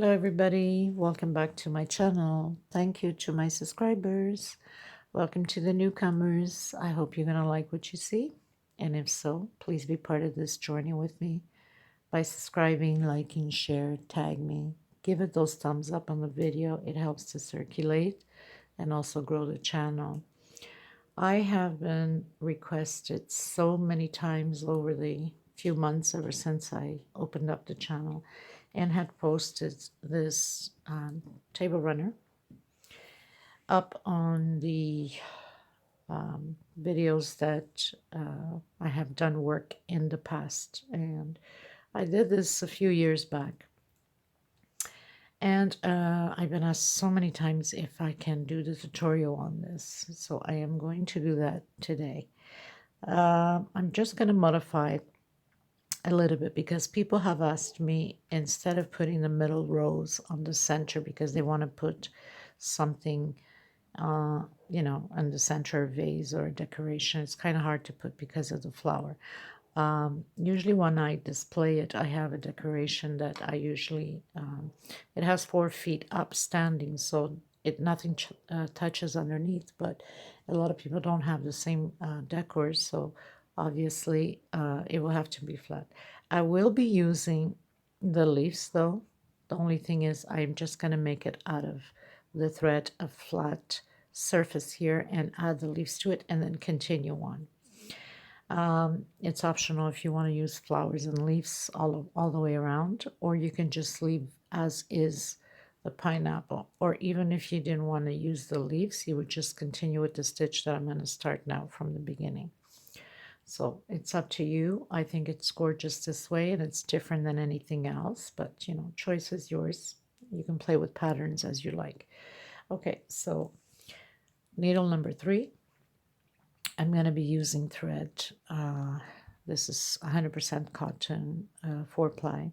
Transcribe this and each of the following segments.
Hello everybody, welcome back to my channel. Thank you to my subscribers. Welcome to the newcomers. I hope you're gonna like what you see, and if so, please be part of this journey with me by subscribing, liking, share, tag me, give it those thumbs up on the video. It helps to circulate and also grow the channel. I have been requested so many times over the few months ever since I opened up the channel and had posted this table runner up on the videos that I have done work in the past. And I did this a few years back. And I've been asked so many times if I can do the tutorial on this. So I am going to do that today. I'm just going to modify it a little bit because people have asked me, instead of putting the middle rows on the center because they want to put something in the center of a vase or a decoration. It's kind of hard to put because of the flower. Usually when I display it, I have a decoration that I usually, it has 4 feet up standing, so nothing touches underneath, but a lot of people don't have the same decors, so obviously it will have to be flat. I will be using the leaves though. The only thing is I'm just going to make it out of the thread, a flat surface here, and add the leaves to it and then continue on. It's optional if you want to use flowers and leaves all the way around, or you can just leave as is the pineapple. Or even if you didn't want to use the leaves, you would just continue with the stitch that I'm going to start now from the beginning. So it's up to you. I think it's gorgeous this way, and it's different than anything else, but choice is yours. You can play with patterns as you like. Okay, so needle number 3. I'm going to be using thread. This is 100% cotton, 4-ply.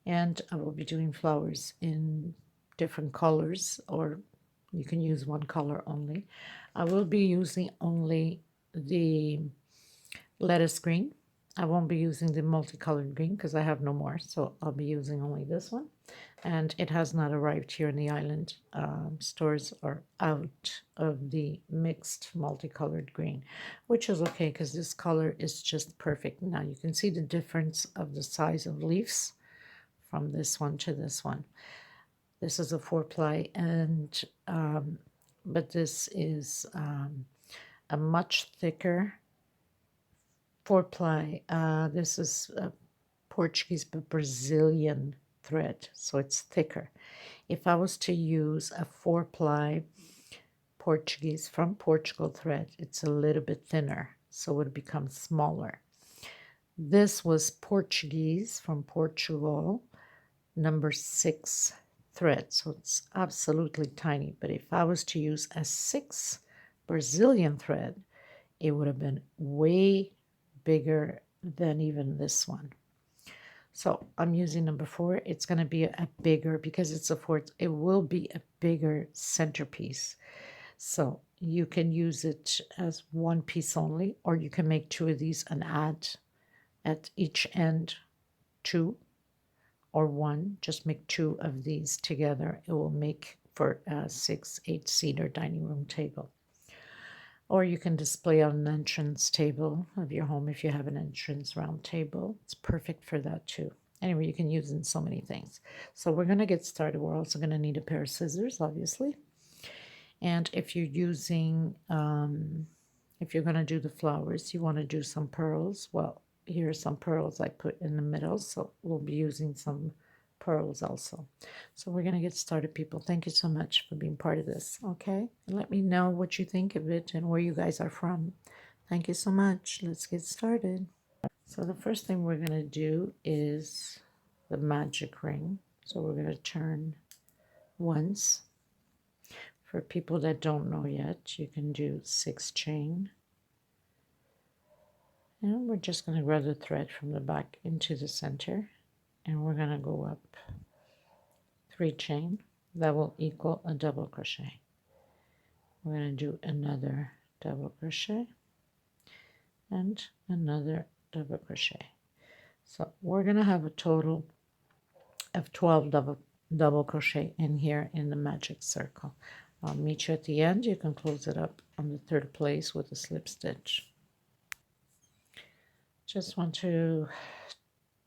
And I will be doing flowers in different colors, or you can use one color only. I will be using only the lettuce green. I won't be using the multicolored green because I have no more, so I'll be using only this one. And it has not arrived here in the island. Stores are out of the mixed multicolored green, which is okay because this color is just perfect. Now you can see the difference of the size of leaves from this one to this one. This is a 4-ply, and but this is a much thicker 4-ply. This is a Portuguese but Brazilian thread, so it's thicker. If I was to use a 4-ply Portuguese from Portugal thread, it's a little bit thinner, so it would become smaller. This was Portuguese from Portugal, number 6 thread, so it's absolutely tiny. But if I was to use a 6 Brazilian thread, it would have been way bigger than even this one. So I'm using number 4. It's going to be a bigger, because it's a 4, it will be a bigger centerpiece. So you can use it as one piece only, or you can make 2 of these and add at each end 2 or 1. Just make 2 of these together. It will make for a 6-8 seater dining room table. Or you can display on an entrance table of your home if you have an entrance round table. It's perfect for that too. Anyway, you can use it in so many things. So we're going to get started. We're also going to need a pair of scissors, obviously. And if you're using, if you're going to do the flowers, you want to do some pearls. Well, here are some pearls I put in the middle. So we'll be using some pearls also. So we're going to get started, people. Thank you so much for being part of this, okay? And let me know what you think of it and where you guys are from. Thank you so much. Let's get started. So the first thing we're going to do is the magic ring. So we're going to turn once. For people that don't know yet, you can do 6 chain. And we're just going to grab the thread from the back into the center. And we're going to go up 3 chain. That will equal a double crochet. We're going to do another double crochet and another double crochet. So we're going to have a total of 12 double crochet in here in the magic circle. I'll meet you at the end. You can close it up on the third place with a slip stitch. Just want to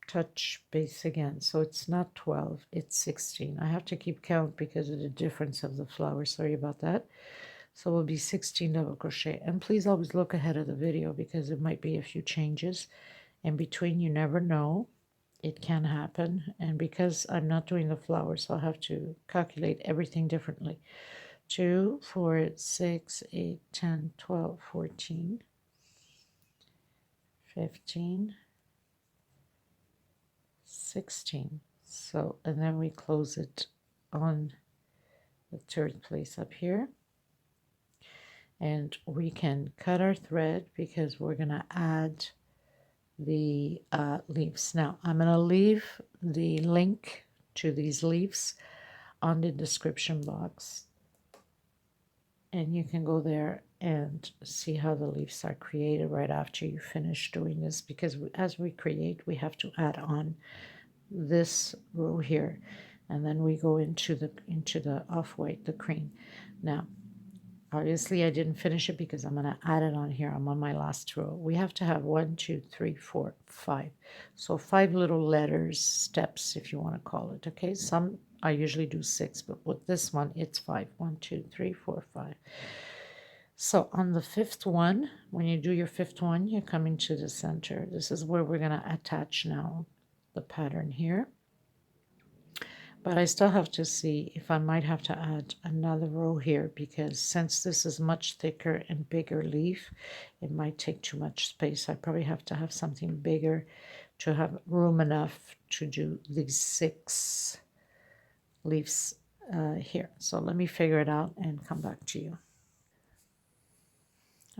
touch base again. So it's not 12, it's 16. I have to keep count because of the difference of the flower. Sorry about that. So it will be 16 double crochet. And please always look ahead of the video because there might be a few changes in between. You never know. It can happen. And because I'm not doing the flowers, so I'll have to calculate everything differently. 2, 4, 6, 8, 10, 12, 14, 15, 16. So, and then we close it on the third place up here. And we can cut our thread because we're going to add the leaves. Now, I'm going to leave the link to these leaves on the description box. And you can go there and see how the leaves are created right after you finish doing this, because as we create, we have to add on this row here, and then we go into the off-white, the cream. Now, obviously, I didn't finish it because I'm going to add it on here. I'm on my last row. We have to have 1, 2, 3, 4, 5. So 5 little letters, steps, if you want to call it. Okay, some I usually do 6, but with this one, it's 5. 1, 2, 3, 4, 5. So on the 5th one, when you do your 5th one, you're coming to the center. This is where we're going to attach now the pattern here. But I still have to see if I might have to add another row here, because since this is much thicker and bigger leaf, it might take too much space. I probably have to have something bigger to have room enough to do these 6 leaves here. So let me figure it out and come back to you.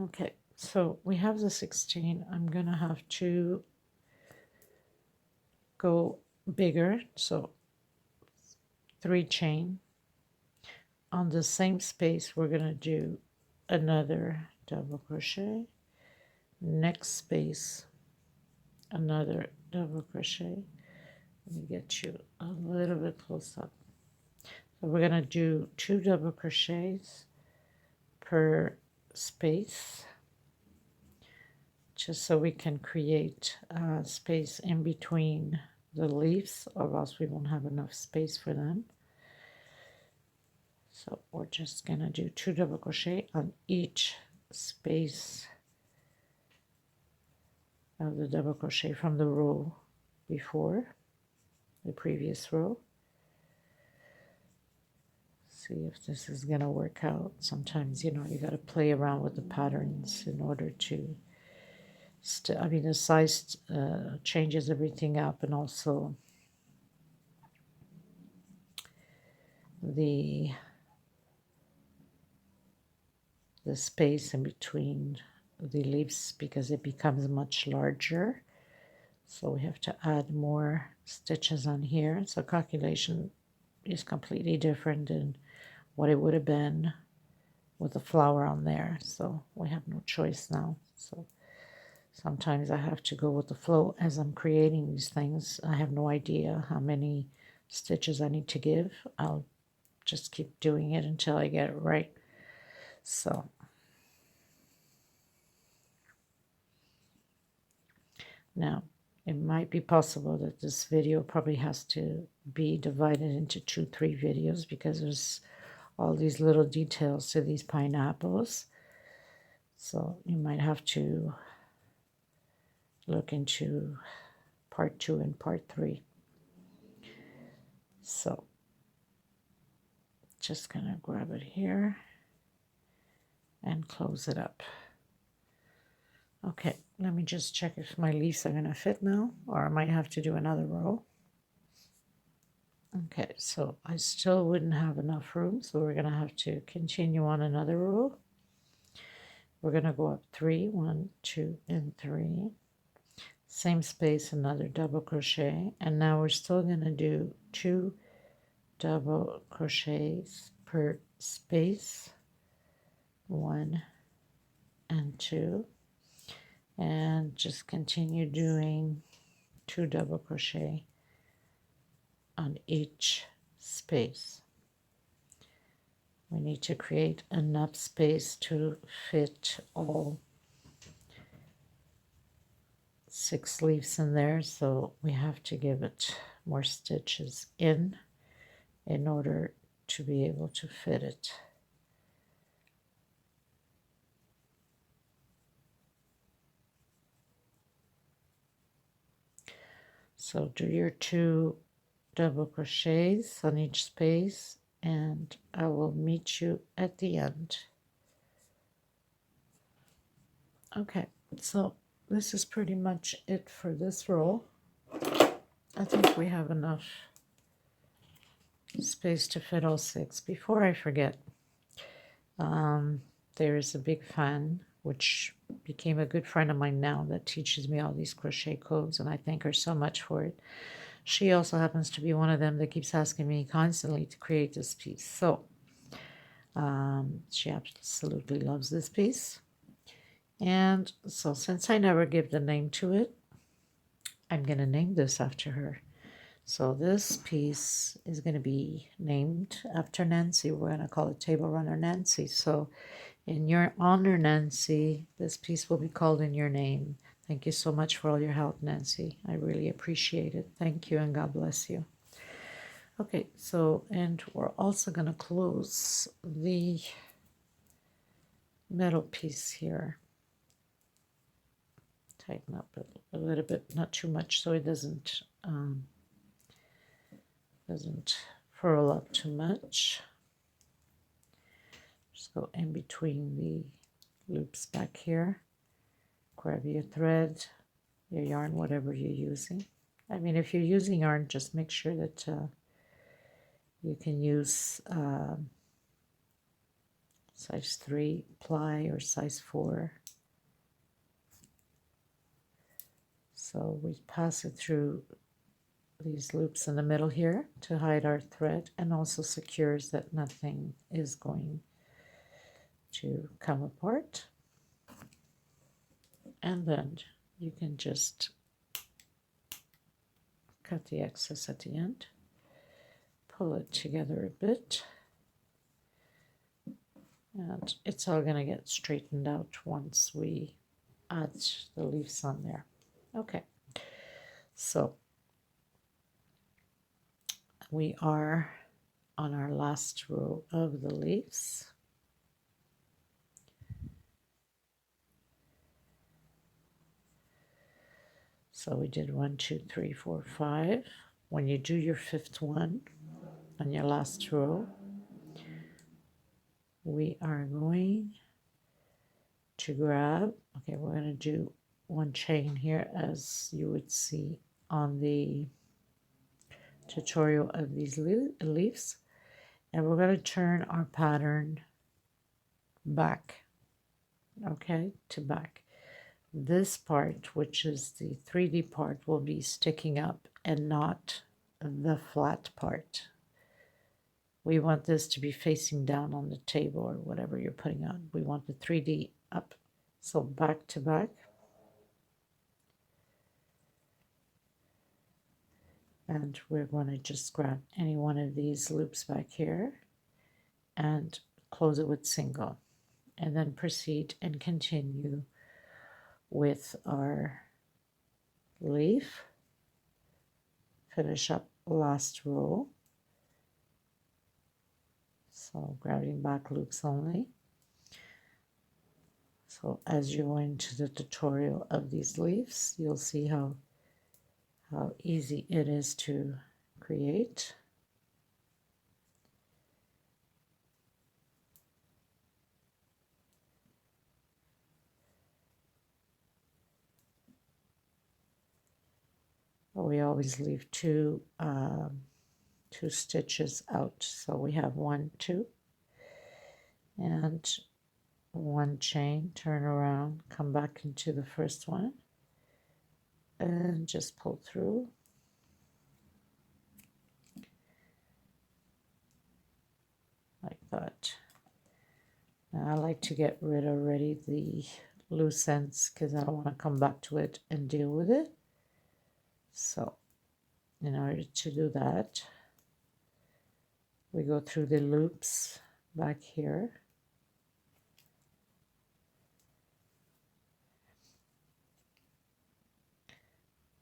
Okay, so we have the 16. I'm going to have to go bigger. So 3 chain. On the same space, we're going to do another double crochet. Next space, another double crochet. Let me get you a little bit close up. So we're going to do 2 double crochets per space, just so we can create space in between the leaves, or else we won't have enough space for them. So we're just going to do 2 double crochet on each space of the double crochet from the row before, the previous row. See if this is going to work out. Sometimes, you know, you got to play around with the patterns in order to, I mean, the size changes everything up, and also the space in between the leaves, because it becomes much larger. So we have to add more stitches on here. So calculation is completely different than what it would have been with the flower on there. So we have no choice now. So sometimes I have to go with the flow as I'm creating these things. I have no idea how many stitches I need to give. I'll just keep doing it until I get it right. So now, it might be possible that this video probably has to be divided into 2, 3 videos, because there's all these little details to these pineapples. So you might have to look into part 2 and part 3. So just gonna grab it here and close it up. Okay, let me just check if my leaves are gonna fit now, or I might have to do another row. Okay, so I still wouldn't have enough room, so we're gonna have to continue on another row. We're gonna go up 3, 1, 2, and 3. Same space, another double crochet, and now we're still gonna do 2 double crochets per space, 1 and 2, and just continue doing 2 double crochet on each space. We need to create enough space to fit all 6 leaves in there, so we have to give it more stitches in order to be able to fit it. So do your 2 double crochets on each space, and I will meet you at the end. Okay, so this is pretty much it for this row. I think we have enough space to fit all 6. Before I forget, there is a big fan which became a good friend of mine now that teaches me all these crochet codes, and I thank her so much for it. She also happens to be one of them that keeps asking me constantly to create this piece. So she absolutely loves this piece. And so since I never give the name to it, I'm going to name this after her. So this piece is going to be named after Nancy. We're going to call it Table Runner Nancy. So in your honor, Nancy, this piece will be called in your name. Thank you so much for all your help, Nancy. I really appreciate it. Thank you, and God bless you. Okay, so, and we're also going to close the metal piece here. Tighten up a little bit, not too much, so it doesn't furl up too much. Just go in between the loops back here. Grab your thread, your yarn, whatever you're using. I mean, if you're using yarn, just make sure that you can use size 3 ply or size 4. So we pass it through these loops in the middle here to hide our thread, and also secures that nothing is going to come apart. And then you can just cut the excess at the end, pull it together a bit, and it's all going to get straightened out once we add the leaves on there. Okay, so we are on our last row of the leaves. So we did 1, 2, 3, 4, 5. When you do your 5th one on your last row, we are going to grab, okay, we're going to do 1 chain here, as you would see on the tutorial of these leaves, and we're going to turn our pattern back, okay, to back. This part, which is the 3D part, will be sticking up and not the flat part. We want this to be facing down on the table or whatever you're putting on. We want the 3D up, so back to back. And we're going to just grab any one of these loops back here and close it with single, and then proceed and continue with our leaf. Finish up last row, so grabbing back loops only. So as you go into the tutorial of these leaves, you'll see how easy it is to create. We always leave two stitches out, so we have 1, 2, and 1 chain, turn around, come back into the first one, and just pull through. Like that. Now I like to get rid already the loose ends because I don't want to come back to it and deal with it. So in order to do that, We go through the loops back here.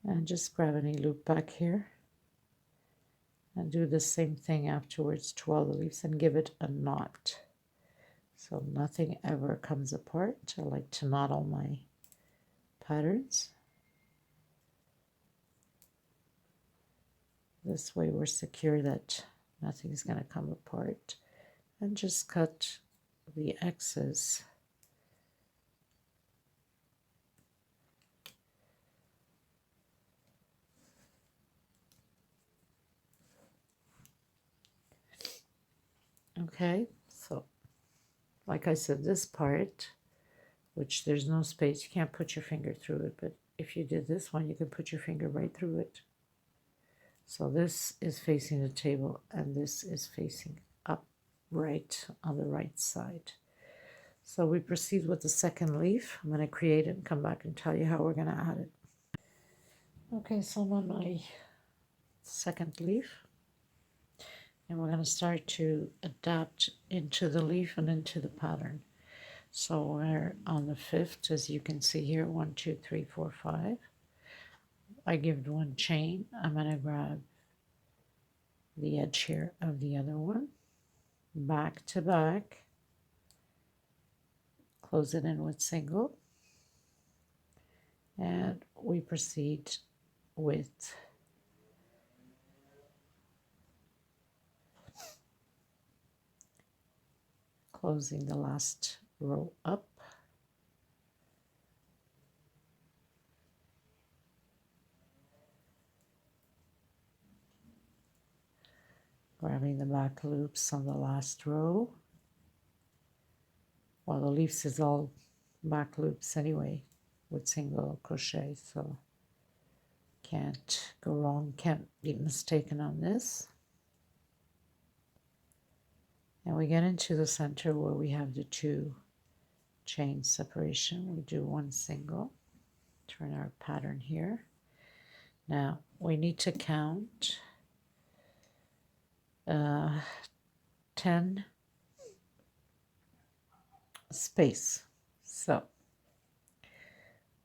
And just grab any loop back here. And do the same thing afterwards to all the leaves and give it a knot. So nothing ever comes apart. I like to knot all my patterns. This way we're secure that nothing's going to come apart. And just cut the X's. Okay, so like I said, this part, which there's no space, you can't put your finger through it, but if you did this one, you can put your finger right through it. So this is facing the table, and this is facing up right on the right side. So we proceed with the second leaf. I'm going to create it and come back and tell you how we're going to add it. Okay, so I'm on my second leaf, and we're going to start to adapt into the leaf and into the pattern. So we're on the fifth, as you can see here, 1, 2, 3, 4, 5. I give one chain. I'm going to grab the edge here of the other one, back to back, close it in with single, and we proceed with closing the last row up, grabbing the back loops on the last row. Well, the leaves is all back loops anyway with single crochet, so can't go wrong, can't be mistaken on this. And we get into the center where we have the 2 chain separation. We do 1 single, turn our pattern here. Now we need to count 10 space. So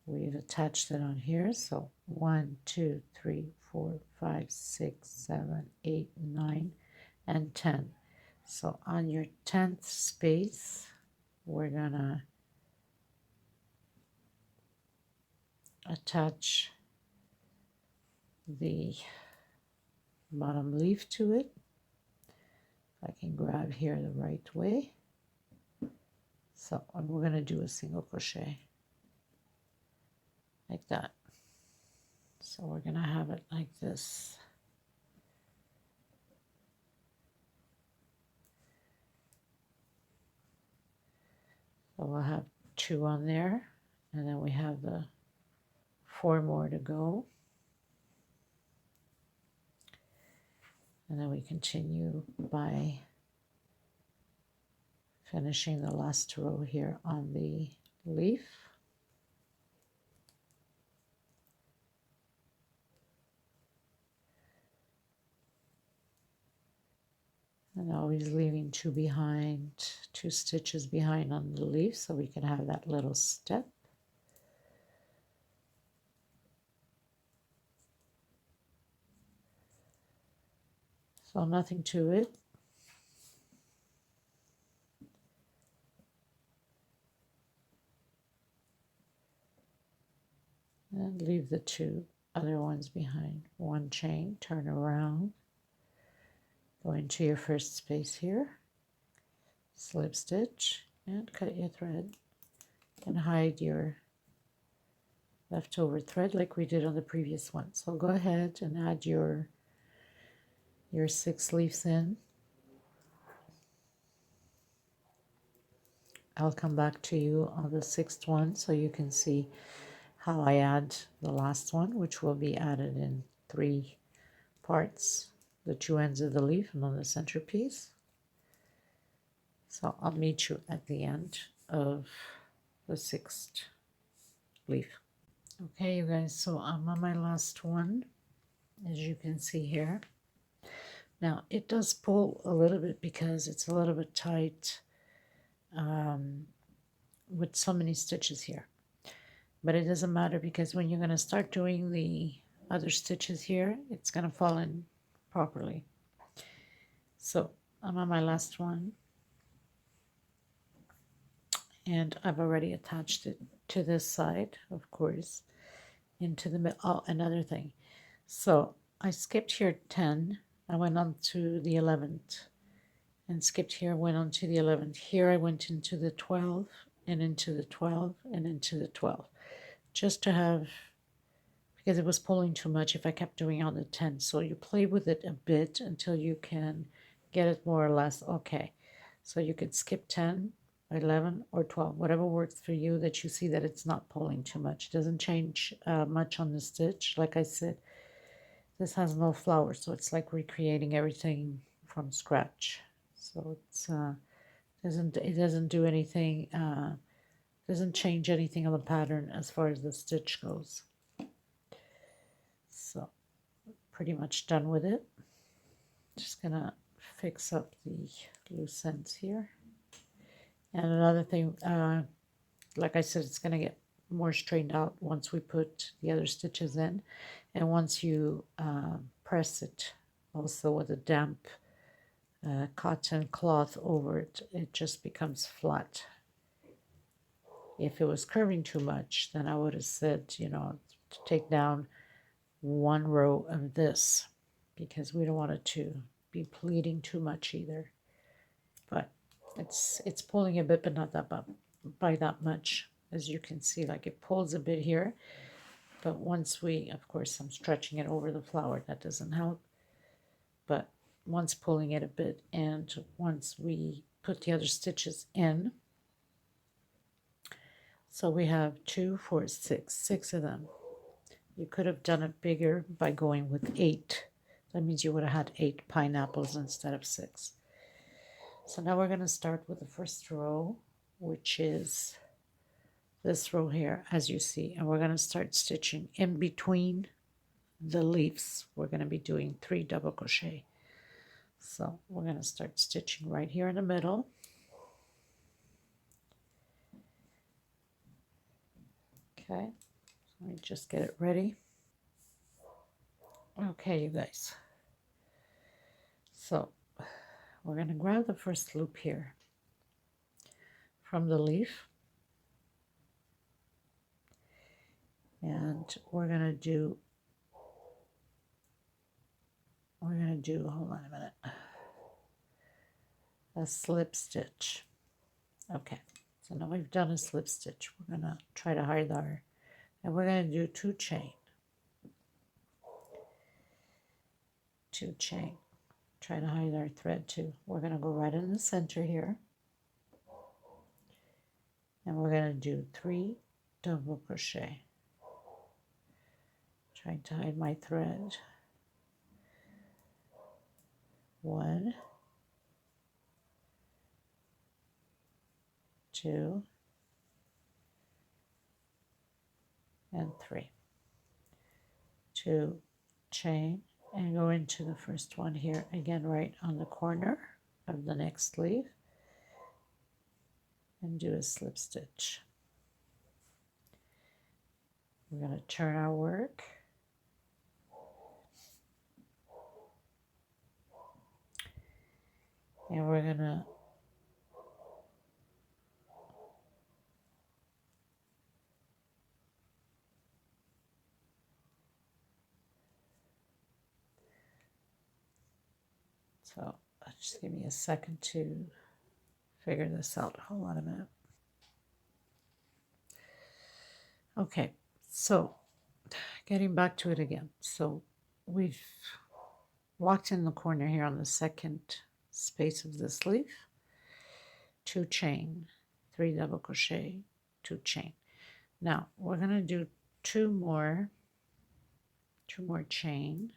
we've attached it on here. So 1, 2, 3, 4, 5, 6, 7, 8, 9, and 10. So on your 10th space, we're gonna attach the bottom leaf to it. I can grab here the right way. So we're going to do a single crochet like that. So we're going to have it like this. So we'll have 2 on there, and then we have the 4 more to go. And then we continue by finishing the last row here on the leaf. And always leaving 2 behind, 2 stitches behind on the leaf so we can have that little step. So nothing to it. And leave the 2 other ones behind. 1 chain, turn around, go into your first space here, slip stitch, and cut your thread, and hide your leftover thread like we did on the previous one. So go ahead and add your 6 leaves in. I'll come back to you on the 6th one so you can see how I add the last one, which will be added in 3 parts, the 2 ends of the leaf and on the centerpiece. So I'll meet you at the end of the 6th leaf. Okay, you guys, so I'm on my last one, as you can see here. Now it does pull a little bit because it's a little bit tight with so many stitches here. But it doesn't matter because when you're going to start doing the other stitches here, it's going to fall in properly. So I'm on my last one, and I've already attached it to this side, of course, into the middle. Oh, another thing. So I skipped here 10. I went on to the 11th and skipped here, went on to the 11th. Here I went into the 12 and into the 12 and into the 12, just to have, because it was pulling too much if I kept doing on the 10. So you play with it a bit until you can get it more or less okay. So you could skip 10, 11, or 12, whatever works for you, that you see that it's not pulling too much. It doesn't change much on the stitch. Like I said, this has no flowers, so it's like recreating everything from scratch. So it's doesn't do anything, doesn't change anything on the pattern as far as the stitch goes. So pretty much done with it. Just gonna fix up the loose ends here. And another thing, like I said, it's gonna get more straightened out once we put the other stitches in, and once you press it also with a damp cotton cloth over it, it just becomes flat. If it was curving too much, then I would have said, you know, to take down one row of this, because we don't want it to be pleating too much either. But it's pulling a bit, but not that by that much. As you can see, like it pulls a bit here, but once we, of course, I'm stretching it over the flower, that doesn't help. But once pulling it a bit, and once we put the other stitches in, so we have 2, 4, 6 of them. You could have done it bigger by going with 8. That means you would have had 8 pineapples instead of 6. So now we're going to start with the first row, which is this row here, as you see, and we're going to start stitching in between the leaves. We're going to be doing 3 double crochet. So we're going to start stitching right here in the middle. Okay, let me just get it ready. Okay, you guys. So we're going to grab the first loop here from the leaf, and we're going to do, hold on a minute, a slip stitch. Okay, so now we've done a slip stitch. We're going to try to hide our, and we're going to do 2 chain. 2 chain. Try to hide our thread too. We're going to go right in the center here, and we're going to do 3 double crochet. Trying to hide my thread. 1, 2, and 3. 2 chain, and go into the first one here again, right on the corner of the next leaf, and do a slip stitch. We're going to turn our work, and we're going to so just give me a second to figure this out. Hold on a minute. Okay, so getting back to it again. So we've locked in the corner here on the second space of this leaf, 2 chain, 3 double crochet, 2 chain. Now we're going to do 2 more chain,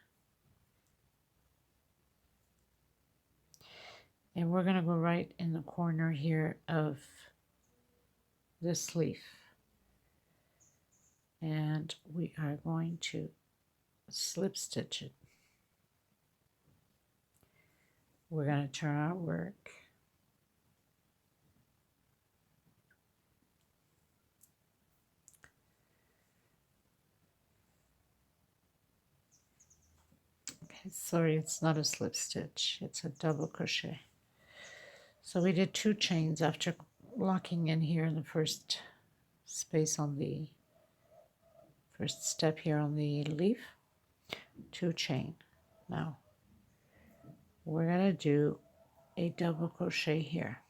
and we're going to go right in the corner here of this leaf, and we are going to slip stitch it. We're going to turn our work. Okay, sorry, it's not a slip stitch, it's a double crochet. So we did 2 chains after locking in here in the first space on the first step here on the leaf. 2 chain. Now we're going to do a double crochet here.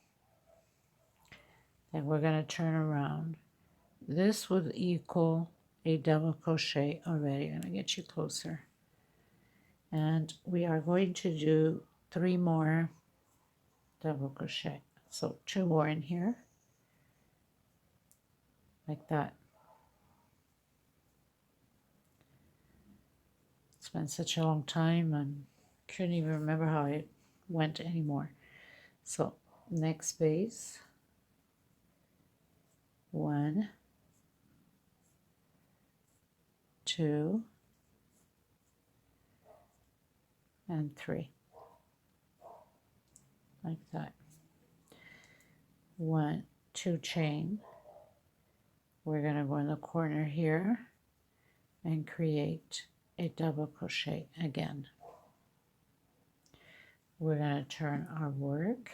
Then we're going to turn around. This would equal a double crochet already. I'm going to get you closer. And we are going to do 3 more double crochet. So 2 more in here, like that. It's been such a long time and couldn't even remember how it went anymore. So next space, 1, 2, and 3, like that. 1, 2 chain. We're going to go in the corner here and create a double crochet again. We're going to turn our work.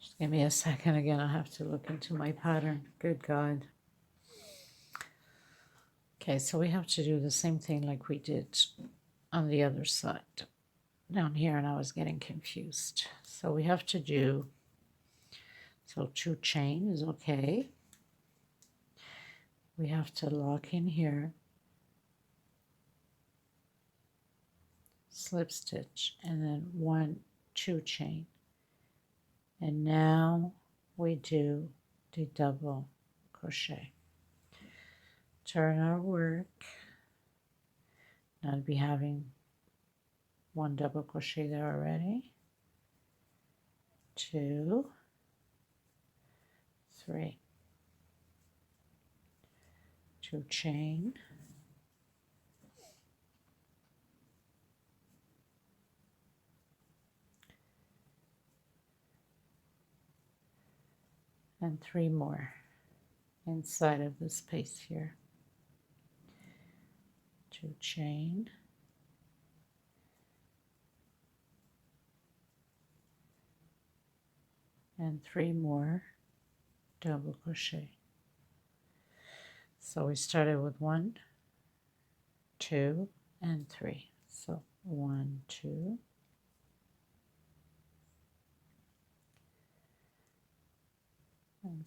Just give me a second again. I have to look into my pattern. Good God. Okay, so we have to do the same thing like we did on the other side down here, and I was getting confused. So we have to do, so 2 chain is okay. We have to lock in here, slip stitch, and then 1, 2 chain. And now we do the double crochet. Turn our work. Now I'll be having 1 double crochet there already. 2, 3. 2 chain. And 3 more inside of the space here. 2 chain. And 3 more double crochet. So we started with 1, 2, and 3. So 1, 2, and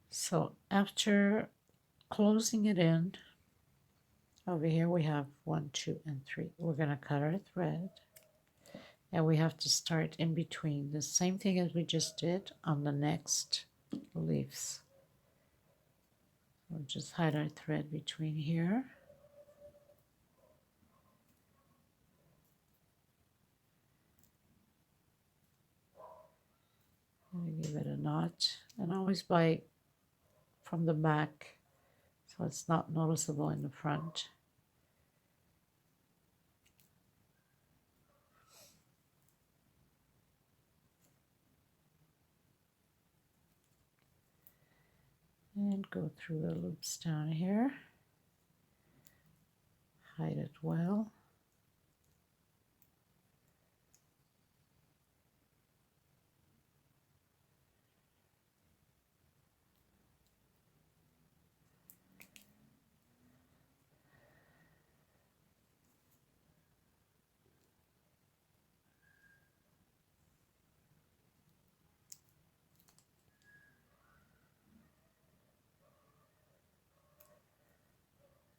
so after closing it in, over here we have 1, 2, and 3. We're going to cut our thread, and we have to start in between the same thing as we just did on the next leaves. We'll just hide our thread between here. And give it a knot, and always bite from the back so it's not noticeable in the front. And go through the loops down here. Hide it well.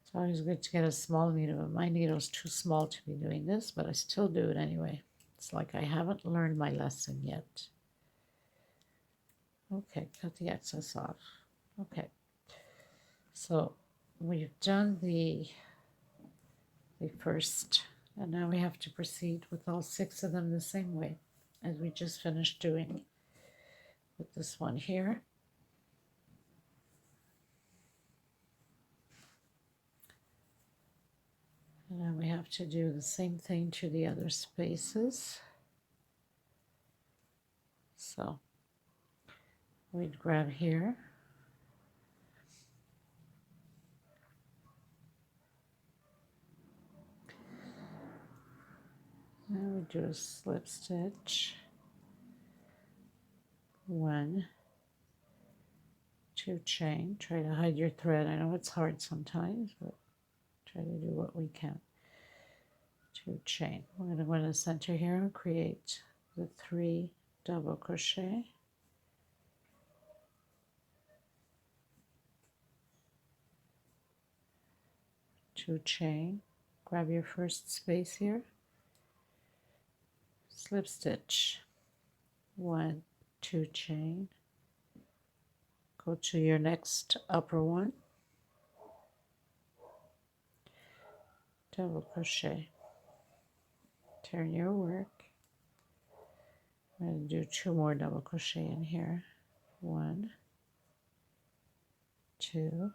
It's always good to get a small needle, but my needle is too small to be doing this, but I still do it anyway. It's like I haven't learned my lesson yet. Okay, cut the excess off. Okay, so we've done the first, and now we have to proceed with all 6 of them the same way as we just finished doing with this one here. And then we have to do the same thing to the other spaces. So we'd grab here, and we do a slip stitch, 1, 2 chain. Try to hide your thread. I know it's hard sometimes, but try to do what we can. 2 chain. We're going to go in the center here and create the 3 double crochet. Two chain, grab your first space here, slip stitch, 1, 2 chain, go to your next upper one, double crochet, turn your work. I'm going to do 2 more double crochet in here, 1, 2,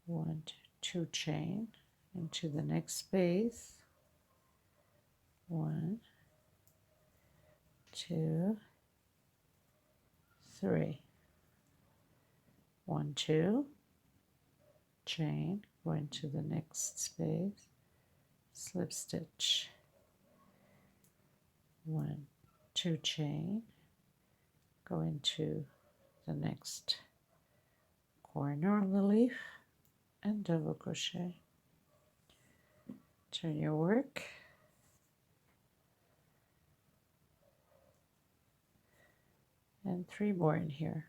1, 2 chain into the next space, 1, 2, 3, 1, 2 chain, go into the next space, slip stitch, 1, 2 chain, go into the next corner of the leaf and double crochet. Turn your work, and 3 more in here,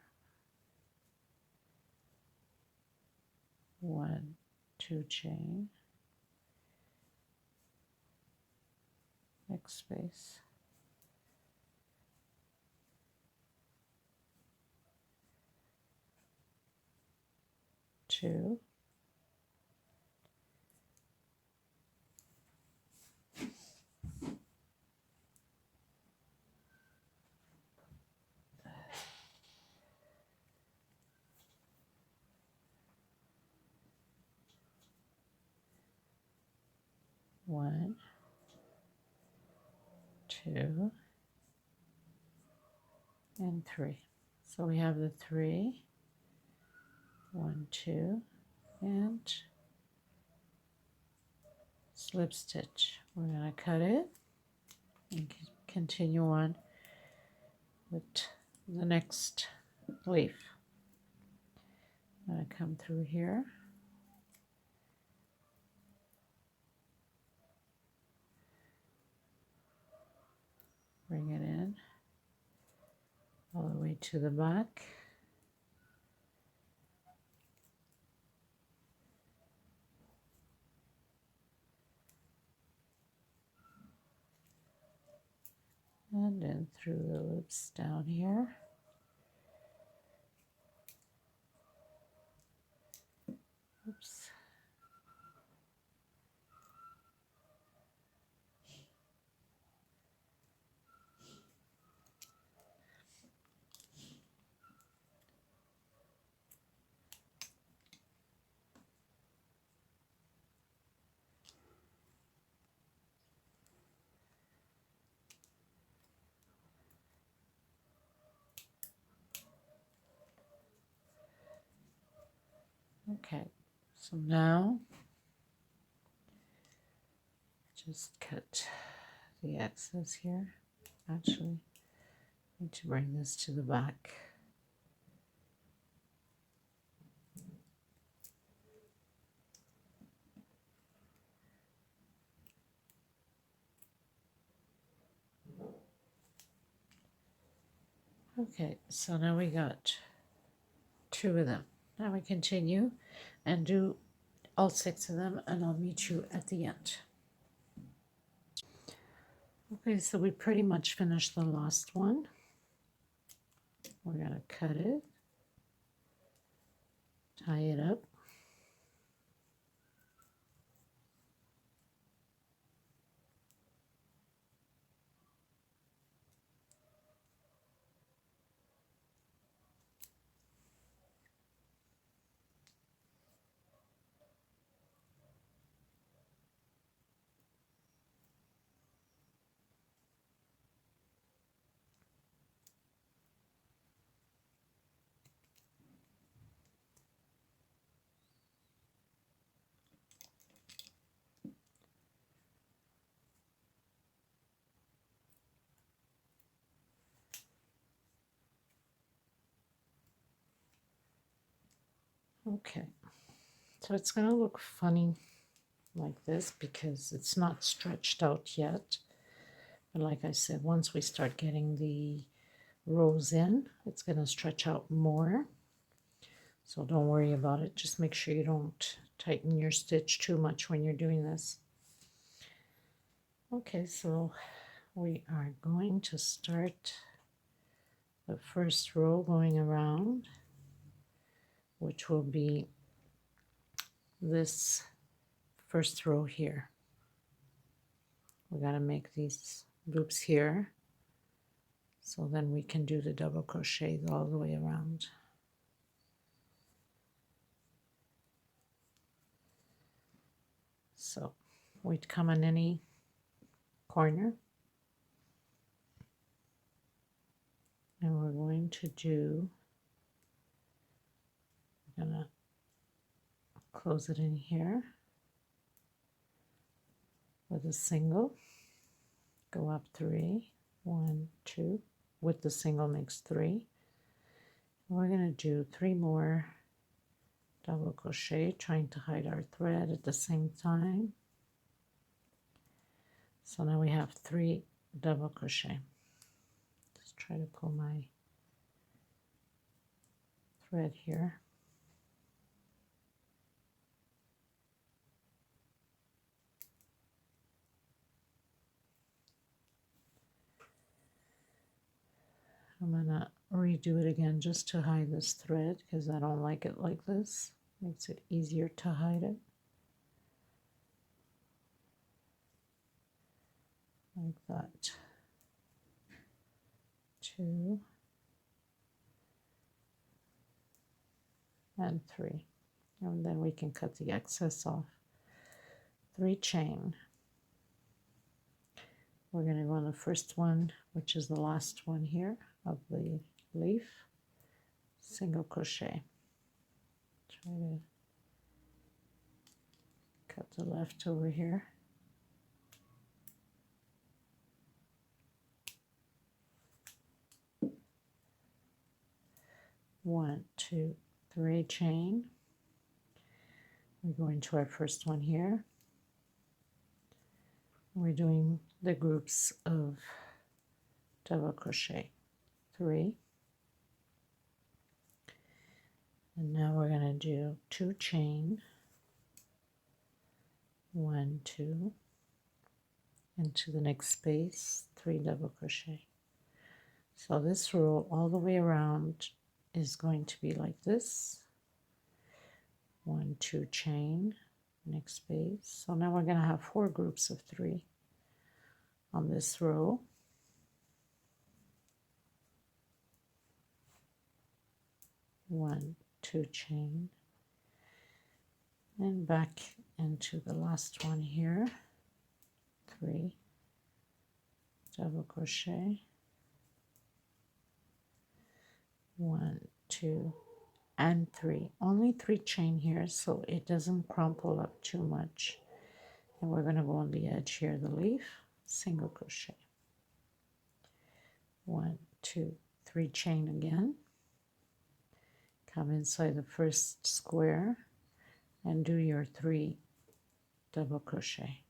1, 2 chain, next space, 2, 1, 2, and 3. So we have the 3, 1, 2, and slip stitch. We're going to cut it and continue on with the next leaf. I'm going to come through here, bring it in all the way to the back, and then through the loops down here. Oops. Okay, so now just cut the excess here. Actually, I need to bring this to the back. Okay, so now we got 2 of them. Now we continue and do all 6 of them, and I'll meet you at the end. Okay, so we pretty much finished the last one. We're going to cut it, tie it up. Okay, so it's going to look funny like this because it's not stretched out yet. But like I said, once we start getting the rows in, it's going to stretch out more. So don't worry about it. Just make sure you don't tighten your stitch too much when you're doing this. Okay, so we are going to start the first row going around, which will be this first row here. We got to make these loops here, so then we can do the double crochet all the way around. So we'd come on any corner, and we're going to do, I'm gonna close it in here with a single, go up 3, 1, 2, with the single makes 3. We're going to do 3 more double crochet, trying to hide our thread at the same time. So now we have 3 double crochet. Just try to pull my thread here. I'm gonna redo it again just to hide this thread because I don't like it like this. Makes it easier to hide it. Like that. 2 and 3. And then we can cut the excess off. 3 chain. We're going to go on the first one, which is the last one here of the leaf, single crochet. Try to cut the left over here. One, two, 3 chain. We go into our first one here. We're doing the groups of double crochet, 3. And now we're going to do 2 chain, 1, 2, into the next space, 3 double crochet. So this row all the way around is going to be like this. 1, 2 chain, next space. So now we're going to have 4 groups of 3 on this row. One, 2 chain, and back into the last one here. 3 double crochet. 1, 2, and 3. Only 3 chain here, so it doesn't crumple up too much. And we're going to go on the edge here, the leaf, single crochet. 1, 2, 3 chain again. Come inside the first square and do your 3 double crochet.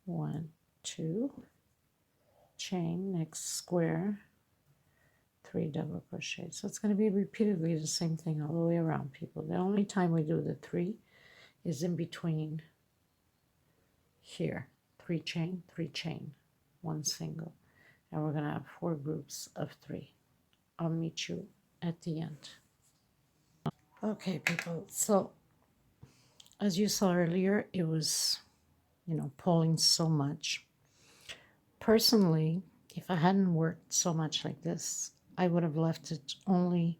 1, 2, chain, next square, 3 double crochet. So it's going to be repeatedly the same thing all the way around, people. The only time we do the 3 is in between here. 3 chain, 3 chain, 1 single. And we're going to have 4 groups of 3. I'll meet you at the end. Okay, people, so as you saw earlier, it was, pulling so much. Personally, if I hadn't worked so much like this, I would have left it only,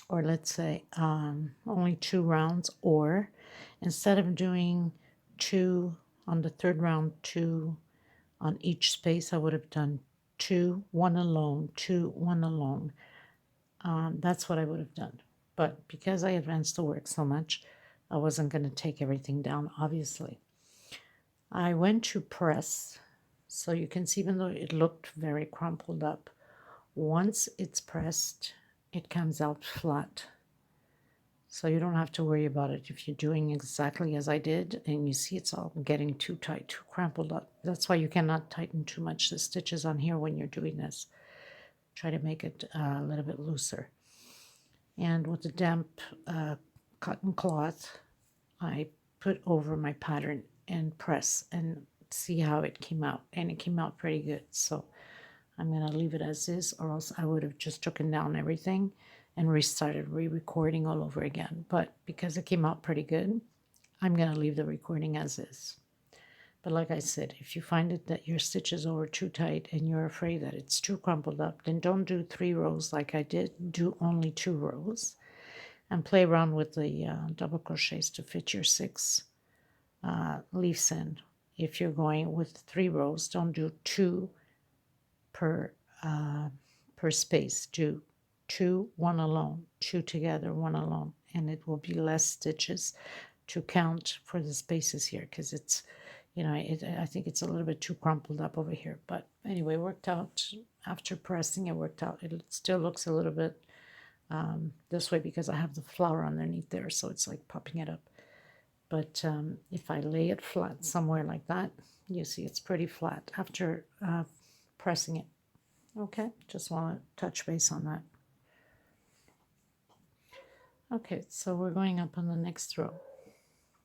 or let's say, only 2 rounds, or instead of doing 2 on the 3rd round, 2 on each space, I would have done 2, 1 alone, 2, 1 alone. That's what I would have done. But because I advanced the work so much, I wasn't going to take everything down, obviously. I went to press, so you can see even though it looked very crumpled up, once it's pressed, it comes out flat. So you don't have to worry about it if you're doing exactly as I did and you see it's all getting too tight, too crumpled up. That's why you cannot tighten too much the stitches on here when you're doing this. Try to make it a little bit looser. And with the damp cotton cloth, I put over my pattern and press and see how it came out. And it came out pretty good. So I'm going to leave it as is, or else I would have just taken down everything and restarted re-recording all over again. But because it came out pretty good, I'm going to leave the recording as is. But like I said, if you find it that your stitches are too tight and you're afraid that it's too crumpled up, then don't do 3 rows like I did. Do only 2 rows. And play around with the double crochets to fit your 6 leaves in. If you're going with 3 rows, don't do 2 per space. Do 2, 1 alone, 2 together, 1 alone, and it will be less stitches to count for the spaces here, because it's, I think it's a little bit too crumpled up over here. But anyway, it worked out. After pressing, it worked out. It still looks a little bit this way because I have the flower underneath there, so it's like popping it up. But if I lay it flat somewhere like that, you see it's pretty flat after pressing it. Okay, just want to touch base on that. Okay, so we're going up on the next row.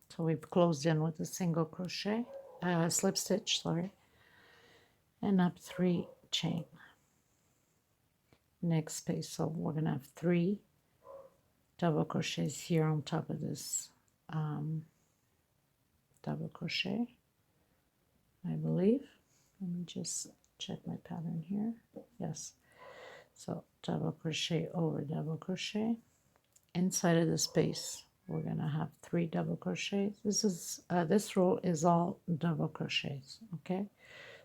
So we've closed in with a single crochet, slip stitch, sorry, and up 3 chain. Next space, so we're going to have 3 double crochets here on top of this double crochet, I believe. Let me just check my pattern here. Yes. So double crochet over double crochet. Inside of the space, we're going to have 3 double crochets. This row is all double crochets, okay?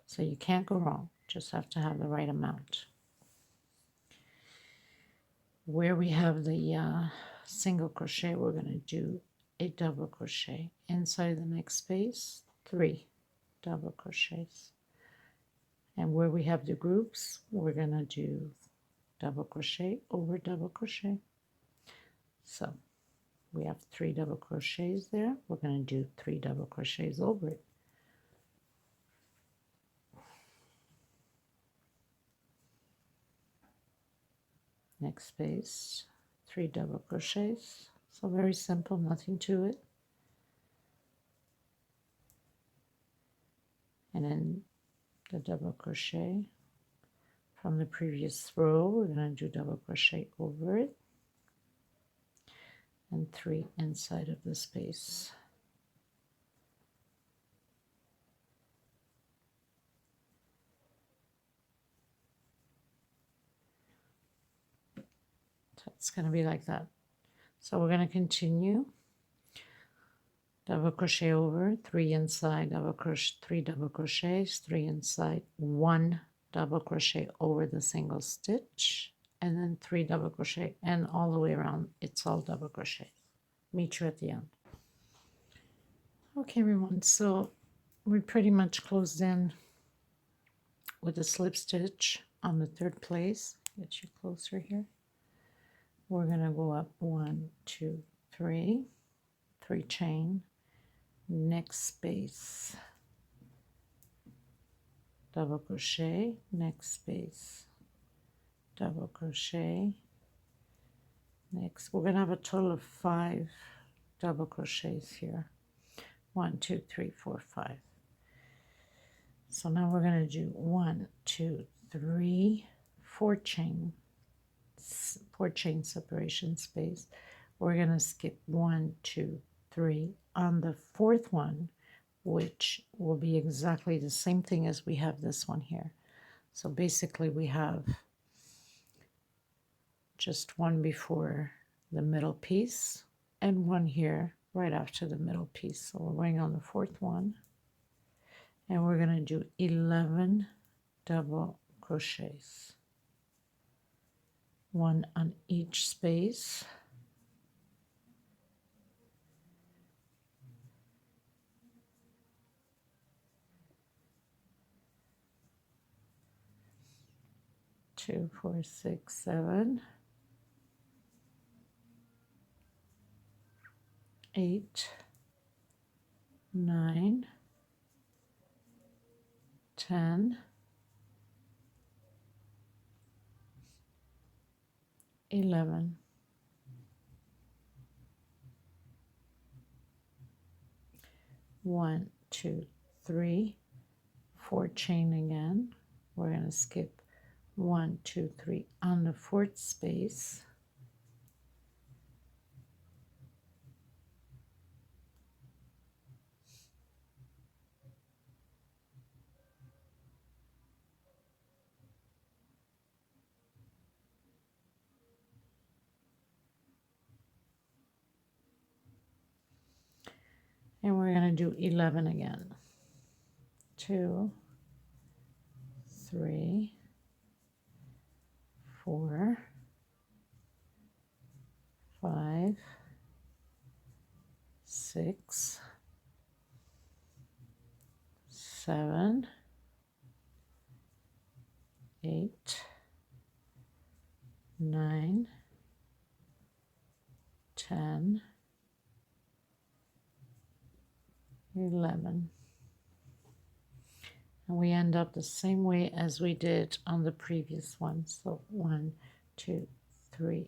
So you can't go wrong. Just have to have the right amount. Where we have the single crochet, we're going to do a double crochet. Inside the next space, 3 double crochets. And where we have the groups, we're going to do double crochet over double crochet. So we have 3 double crochets there. We're going to do 3 double crochets over it. Next space, 3 double crochets. So very simple, nothing to it. And then the double crochet from the previous row, we're going to do double crochet over it. And 3 inside of the space. So it's going to be like that. So we're going to continue. Double crochet over, 3 inside, double crochet, 3 double crochets, 3 inside, 1 double crochet over the single stitch, and then 3 double crochet, and all the way around it's all double crochet. Meet you at the end. Okay, everyone, so we pretty much closed in with a slip stitch on the 3rd place. Get you closer here. We're going to go up 1, 2, 3 chain, next space, double crochet, next space, double crochet. Next, we're going to have a total of 5 double crochets here. 1, 2, 3, 4, 5. So now we're going to do 1, 2, 3, 4 chain separation space. We're going to skip 1, 2, 3 on the fourth one, which will be exactly the same thing as we have this one here. So basically we have just one before the middle piece and one here right after the middle piece. So we're going on the fourth one, and we're going to do 11 double crochets, one on each space. Two, 4, 6, 7, 8, 9, 10, 11. One, 2, 3, 4 chain again. We're going to skip 1, 2, 3 on the fourth space. And we're going to do 11 again. 2, 3, 4, 5, 6, 7, 8, 9, 10, 11. And we end up the same way as we did on the previous one. So 1, 2, 3,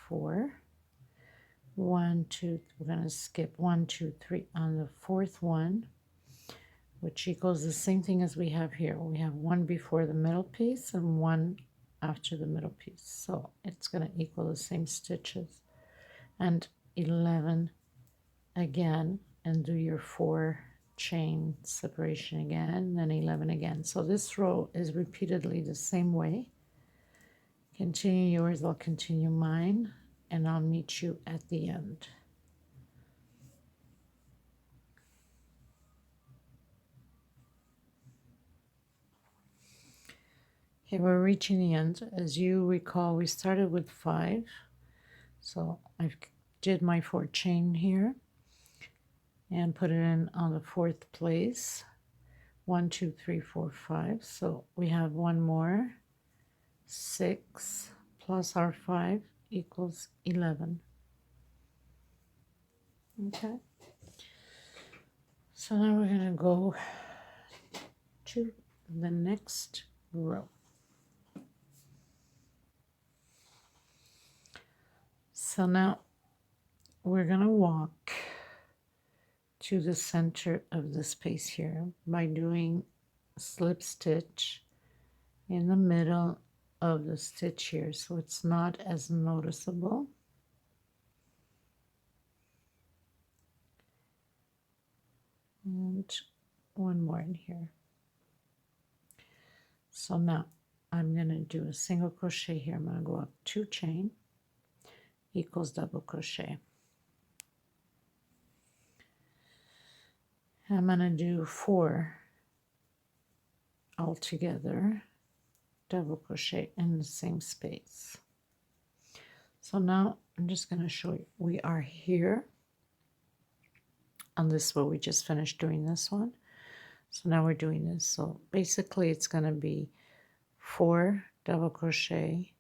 4. 1, 2, we're going to skip 1, 2, 3 on the fourth one, which equals the same thing as we have here. We have one before the middle piece and one after the middle piece. So it's going to equal the same stitches. And 11 again, and do your 4 chain separation again, and then 11 again. So this row is repeatedly the same way. Continue yours, I'll continue mine, and I'll meet you at the end. Okay, we're reaching the end. As you recall, we started with 5. So I did my 4 chain here and put it in on the fourth place. 1, 2, 3, 4, 5. So we have one more. 6 plus our 5 equals 11. Okay. So now we're going to go to the next row. So now we're going to walk to the center of the space here by doing slip stitch in the middle of the stitch here, so it's not as noticeable. And one more in here. So now I'm going to do a single crochet here. I'm going to go up 2 chain equals double crochet. I'm going to do 4 altogether, double crochet in the same space. So now I'm just going to show you, we are here on this row. We just finished doing this one. So now we're doing this. So basically it's going to be 4 double crochet,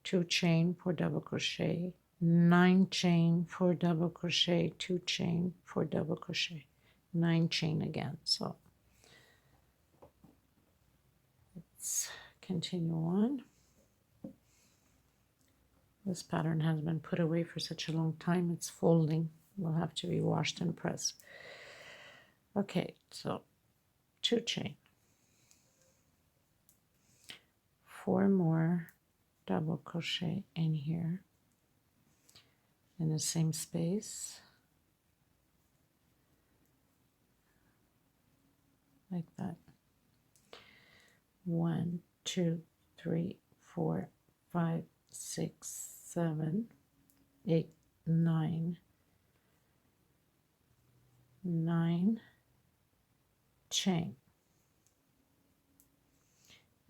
2 chain, 4 double crochet, 9 chain, 4 double crochet, 2 chain, 4 double crochet, 9 chain again. So let's continue on. This pattern has been put away for such a long time, it's folding. Will have to be washed and pressed. Okay, so 2 chain, 4 more double crochet in here in the same space, like that. 1, 2, 3, 4, 5, 6, 7, 8, 9, 9 chain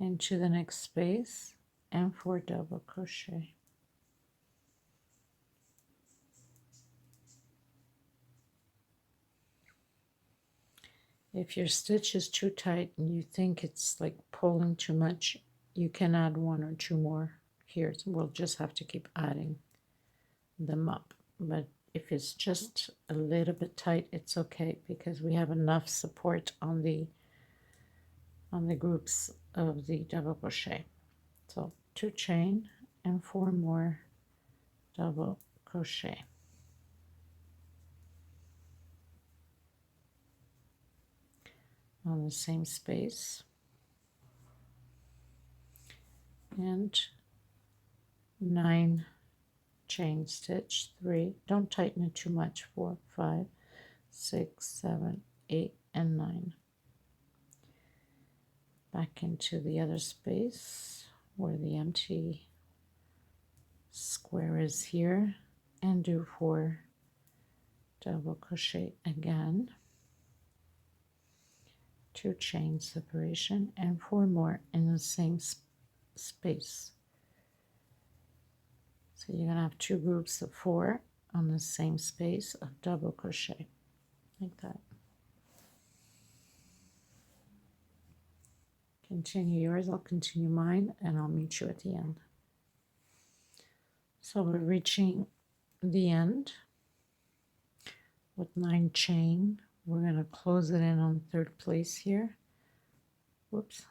into the next space and 4 double crochet. If your stitch is too tight and you think it's like pulling too much, you can add 1 or 2 more here. So we'll just have to keep adding them up. But if it's just a little bit tight, it's okay, because we have enough support on the groups of the double crochet. So 2 chain and 4 more double crochet. On the same space, and 9 chain stitch, 3, don't tighten it too much, 4, 5, 6, 7, 8, and 9. Back into the other space where the empty square is here, and do 4 double crochet again, 2 chain separation, and 4 more in the same space. So you're going to have 2 groups of 4 on the same space of double crochet, like that. Continue yours, I'll continue mine, and I'll meet you at the end. So we're reaching the end with 9 chain. We're going to close it in on 3rd place here. Whoops.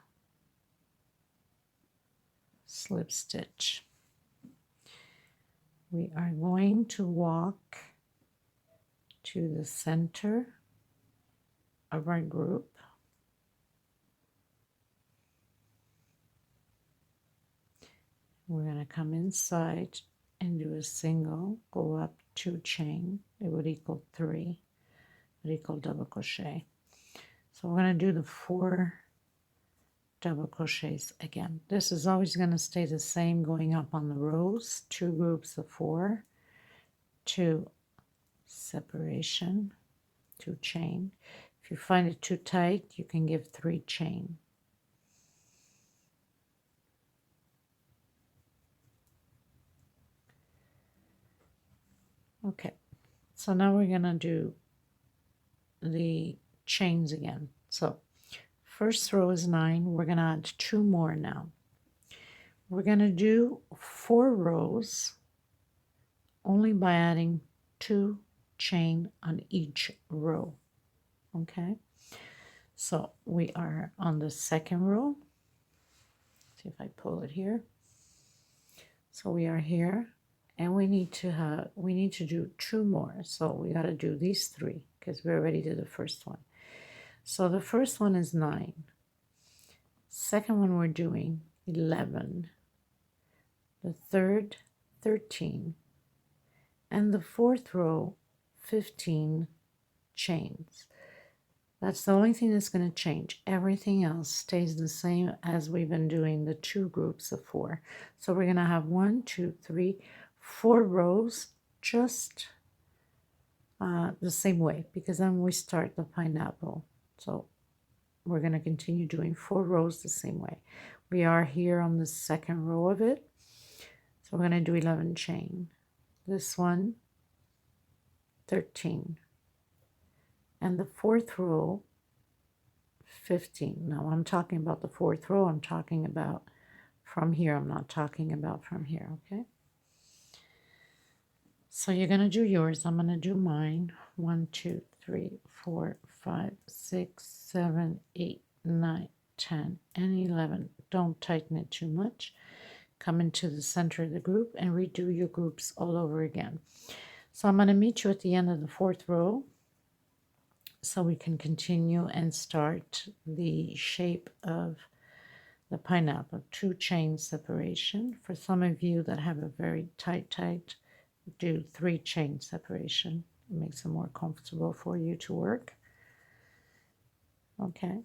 Slip stitch. We are going to walk to the center of our group. We're going to come inside and do a single, go up 2 chain. It would equal 3. Would equal double crochet. So we're going to do the 4 double crochets again. This is always going to stay the same going up on the rows. 2 groups of 4, 2 separation, 2 chain. If you find it too tight, you can give 3 chain. Okay, so now we're going to do the chains again. So first row is 9. We're going to add 2 more now. We're going to do 4 rows only by adding 2 chain on each row. Okay, so we are on the 2nd row. See if I pull it here. So we are here, and we need to do 2 more. So we got to do these 3 because we already did the first one. So the first one is 9. Second one we're doing 11. The third 13, and the 4th row 15 chains. That's the only thing that's going to change. Everything else stays the same as we've been doing the 2 groups of 4. So we're going to have 1, 2, 3, 4 rows just the same way, because then we start the pineapple. So we're going to continue doing 4 rows the same way. We are here on the 2nd row of it. So we're going to do 11 chain. This one 13. And the 4th row 15. Now I'm talking about the 4th row. I'm talking about from here. I'm not talking about from here, okay? So you're going to do yours. I'm going to do mine. 1, 2, 3, 4, 5, 6, 7, 8, 9, 10, and 11. Don't tighten it too much. come into the center of the group and redo your groups all over again. So I'm going to meet you at the end of the 4th row so we can continue and start the shape of the pineapple. 2 chain separation. For some of you that have a very tight, do 3 chain separation. It makes it more comfortable for you to work. Okay.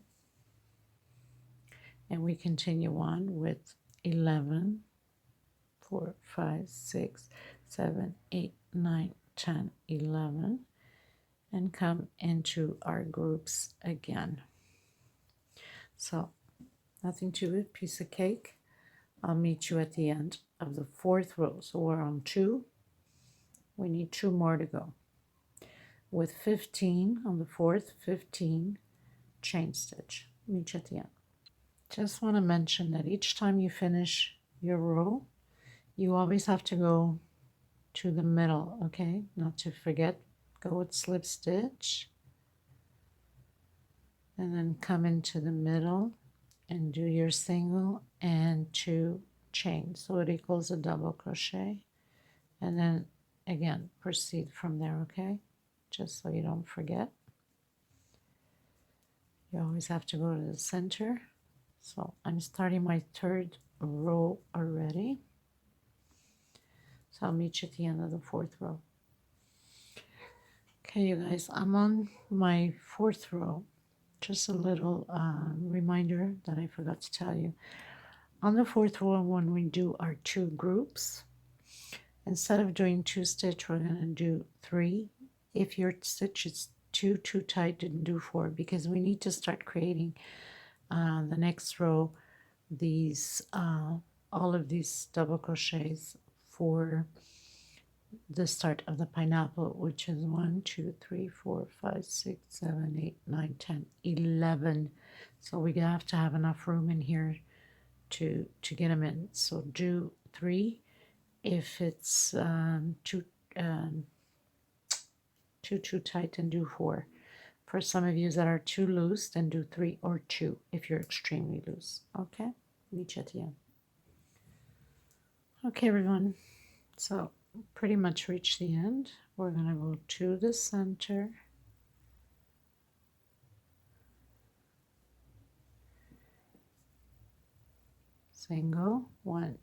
And we continue on with 11, 4, 5, 6, 7, 8, 9, 10, 11, and come into our groups again. So nothing to it, piece of cake. I'll meet you at the end of the 4th row. So we're on 2. We need 2 more to go. With 15 on the 4th, 15 chain stitch. Meet you at the end. Just want to mention that each time you finish your row, you always have to go to the middle, okay? Not to forget, go with slip stitch and then come into the middle and do your single and 2 chains, so it equals a double crochet, and then again proceed from there, okay? Just so you don't forget, you always have to go to the center. So I'm starting my 3rd row already, so I'll meet you at the end of the 4th row. Okay, you guys, I'm on my 4th row. Just a little reminder that I forgot to tell you. On the 4th row, when we do our 2 groups, instead of doing 2 stitch, we're going to do 3. If your stitch is too tight, then do 4, because we need to start creating the next row these all of these double crochets for the start of the pineapple, which is 1, 2, 3, 4, 5, 6, 7, 8, 9, 10, 11. So we have to have enough room in here to get them in. So do 3. If it's too tight, then do 4. For some of you that are too loose, then do 3 or 2 if you're extremely loose. Okay, meet you at the end. Okay, everyone. So pretty much reach the end. We're going to go to the center, single, 1,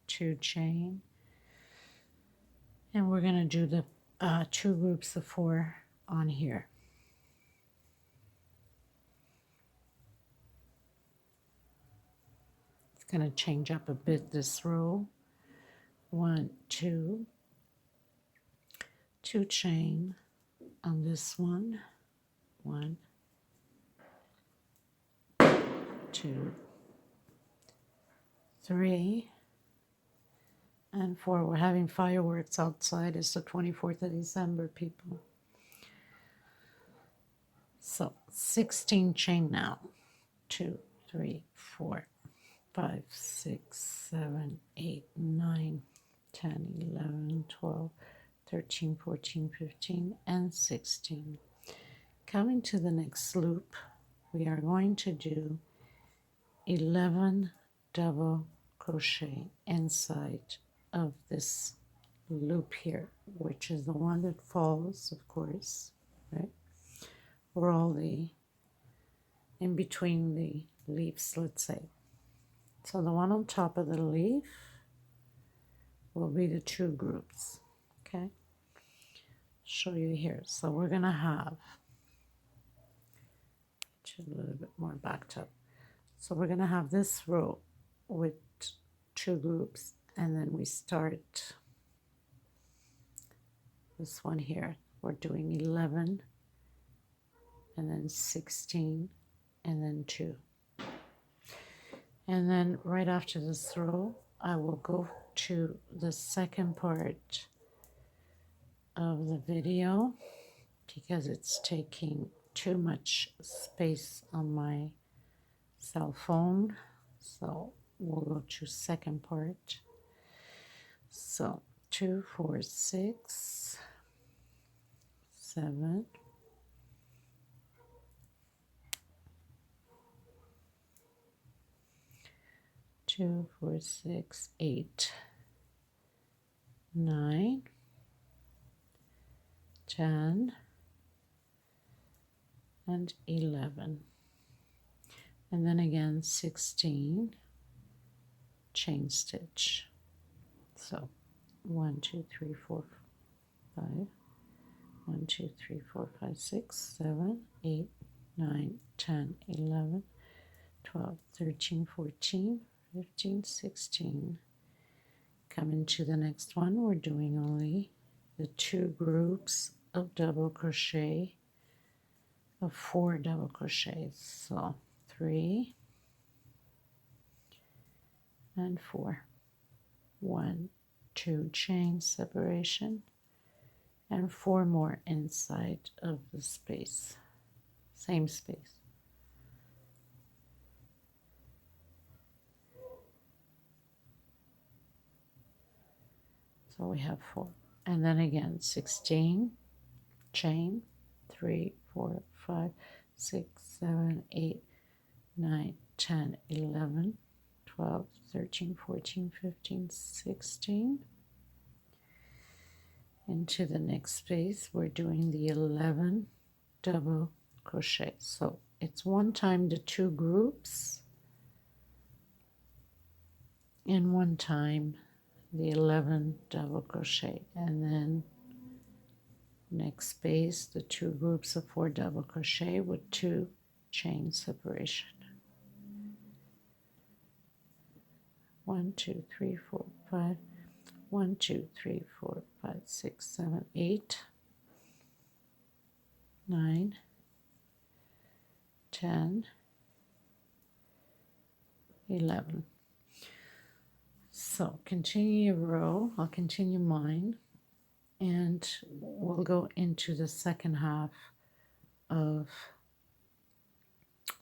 2 chain, and we're going to do the 2 groups of 4 on here. It's going to change up a bit this row. 1, 2, 2 chain on this one, 1, 2, 3, and 4. We're having fireworks outside. It's the 24th of December, people. So 16 chain now. 2, 3, 4, 5, 6, 7, 8, 9, 10, 11, 12, 13, 14, 15, and 16. Coming to the next loop, we are going to do 11 double crochet inside of this loop here, which is the one that falls, of course, right? Or all the in between the leaves, let's say. So the one on top of the leaf will be the 2 groups, okay? Show you here. So we're gonna have a little bit more backed up. So we're gonna have this row with 2 groups, and then we start this one here. We're doing 11, and then 16, and then 2. And then right after this row, I will go to the second part of the video because it's taking too much space on my cell phone. So we'll go to second part. So 2, 4, 6, 7, 2, 2, 4, 6, 8, 9, 10, and 11. And then again 16, chain stitch. So 1, 2, 3, 4, 5, 1, 2, 3, 4, 5, 6, 7, 8, 9, 10, 11, 12, 13, 14, 15, 16. Coming to the next one, we're doing only the 2 groups of double crochet of 4 double crochets. So 3 and 4. 1, 2 chain separation, and 4 more inside of the space, same space. So we have 4, and then again 16 chain, 3, 4, 5, 6, 7, 8, 9, 10, 11, 12, 13, 14, 15, 16. Into the next space, we're doing the 11 double crochet. So it's one time the 2 groups, and one time the 11 double crochet, and then next space the 2 groups of 4 double crochet with 2 chain separation. 1, 2, 3, 4, 5. 1, 2, 3, 4, 5, 6, 7, 8, 9, 10, 11. So continue your row. I'll continue mine, and we'll go into the second half of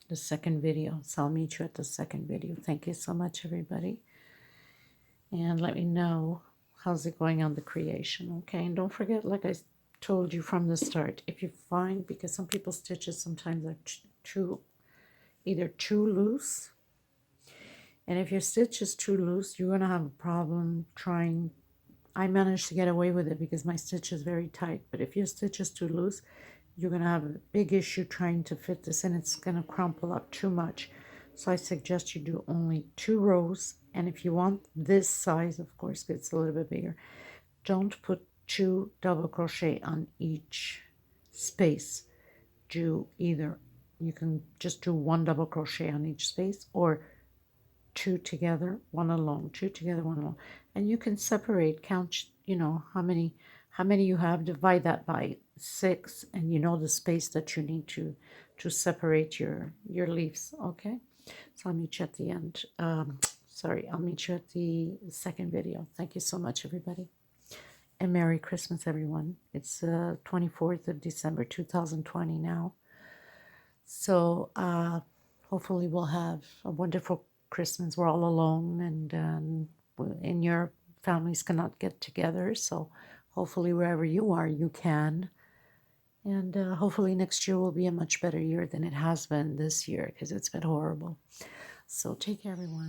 the second video. So I'll meet you at the second video. Thank you so much, everybody, and let me know how's it going on the creation, okay? And don't forget, like I told you from the start, if you find, because some people's stitches sometimes are either too loose, and if your stitch is too loose, you're going to have a problem trying. I managed to get away with it because my stitch is very tight, but if your stitch is too loose, you're going to have a big issue trying to fit this, and it's going to crumple up too much. So I suggest you do only 2 rows, and if you want this size, of course, it's a little bit bigger, don't put 2 double crochet on each space. Do either, you can just do 1 double crochet on each space, or 2 together, 1 alone, 2 together, 1 alone, and you can separate, count, you know, how many you have, divide that by 6, and you know the space that you need to separate your leaves, okay? So I'll meet you at the end. Sorry, I'll meet you at the second video. Thank you so much, everybody, and Merry Christmas, everyone. It's 24th of December 2020 now, so hopefully we'll have a wonderful Christmas. We're all alone, and in Europe, families cannot get together, so hopefully wherever you are, you can. And hopefully next year will be a much better year than it has been this year, because it's been horrible. So take care, everyone.